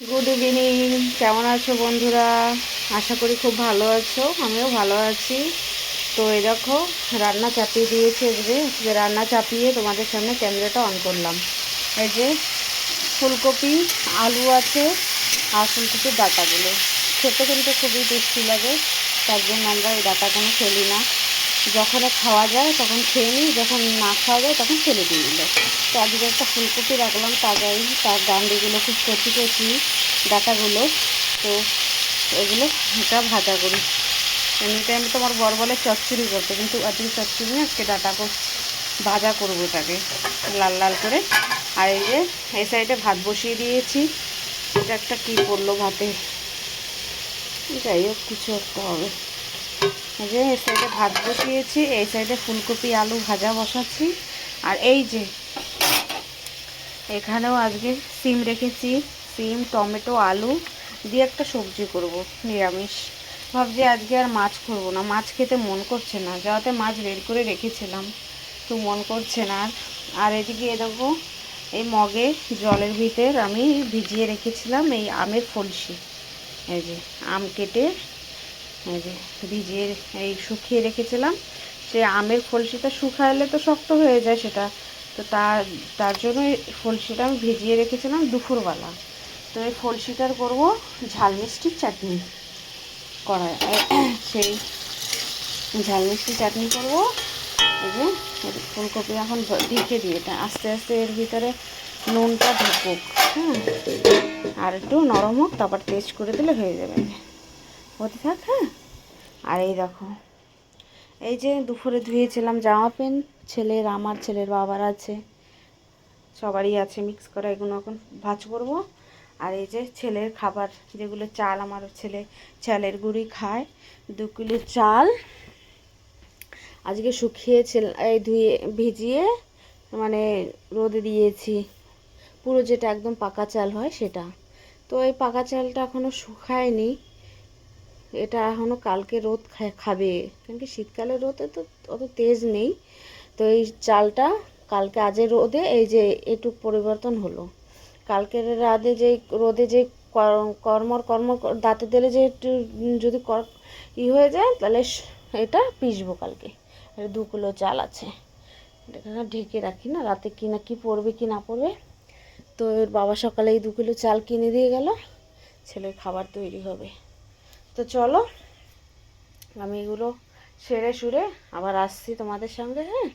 Good evening. কেমন আছো বন্ধুরা? আশা করি খুব ভালো আছো, আমিও ভালো আছি। তো এই দেখো, রান্না চাপিয়ে দিয়েছি। যে রান্না চাপিয়ে তোমাদের সামনে ক্যামেরাটা অন করলাম। এই যে ফুলকপি, আলু আছে আর ফুলকপির ডাঁটাগুলো খেতে কিন্তু খুবই টেস্টি লাগে। তার জন্য আমরা এই ডাঁটাগুলো ফেলি না। যখন খাওয়া যায় তখন খেয়ে নিই, যখন না খাওয়া যায় তখন ফেলে দিয়ে দিল। তো আজকে একটা ফুলকপি রাখলাম তাজাই, তার ডান্ডিগুলো খুব কচি কচি, ডাঁটাগুলো। তো এগুলো এটা ভাজা করি। এমনিতে আমি তোমার বর বলে চচ্চড়ি করতে, কিন্তু আজকে চচ্চড়ি না, আজকে ডাঁটা ভাজা করবো এটাকে লাল লাল করে। আর এই যে এই সাইডে ভাত বসিয়ে দিয়েছি। এটা একটা কী পড়লো ভাতে, যাই হোক কিছু একটা হবে। এই যে এই সাইডে ভাত বসিয়েছি, এই সাইডে ফুলকপি আলু ভাজা বসাচ্ছি। আর এই যে এখানেও আজকে সিম রেখেছি, সিম টমেটো আলু দিয়ে একটা সবজি করব নিরামিষ। ভাবছি আজকে আর মাছ করবো না, মাছ খেতে মন করছে না, যাতে মাছ বের করে রেখেছিলাম তো মন করছে না। আর এদিকে এ দেখো, এই মগে জলের ভিতর আমি ভিজিয়ে রেখেছিলাম এই আমের ফলসি। এই যে আম কেটে এই যে ভিজিয়ে এই শুকিয়ে রেখেছিলাম। সে আমের ফলসিটা শুকালে তো শক্ত হয়ে যায় সেটা, তো তার জন্য এই ফলসিটা আমি ভিজিয়ে রেখেছিলাম দুপুরবেলা। তো এই ফলসিটার করব ঝাল মিষ্টির চাটনি করা, সেই ঝাল মিষ্টি চাটনি করব। এই যে ফুলকপি এখন ঢেকে দিয়ে এটা আস্তে আস্তে এর ভিতরে নুনটা ঢুকুক, হ্যাঁ, আর একটু নরম হোক, তারপর টেস্ট করে দিলে হয়ে যাবে। হতে থাক, হ্যাঁ। আর এই দেখো, এই যে দুপুরে ধুয়েছিলাম জামা প্যান্ট, ছেলের, আমার ছেলের বাবার আছে, সবারই আছে মিক্স করা, এগুলো এখন ভাজ করব। আর এই যে ছেলের খাবার, যেগুলো চাল আমার ছেলে চালের গুঁড়ি খায়, 2 কিলো চাল আজকে শুকিয়েছিল, এই ধুয়ে ভিজিয়ে মানে রোদে দিয়েছি, পুরো যেটা একদম পাকা চাল হয় সেটা। তো এই পাকা চালটা এখনও শুকায়নি, এটা এখনও কালকে রোদ খাবে, কারণ কি শীতকালে রোদে তো অত তেজ নেই। তো এই চালটা কালকে আজের রোদে এই যে এটুক পরিবর্তন হলো। কালকের রাতে যে রোদে যে কর্মর কর্মর দাঁতে দিলে যে একটু যদি হয়ে যায়, তাহলে এটা পিসবো কালকে। এটা 2 কিলো চাল আছে, এটা ঢেকে রাখি না, রাতে কি না কি পড়বে কি না পড়বে। তো এর বাবা সকালে এই 2 কিলো চাল কিনে দিয়ে গেল, ছেলের খাবার তৈরি হবে। তো চলো আমি এগুলো সেরে সুরে আবার আসছি তোমাদের সঙ্গে, হ্যাঁ।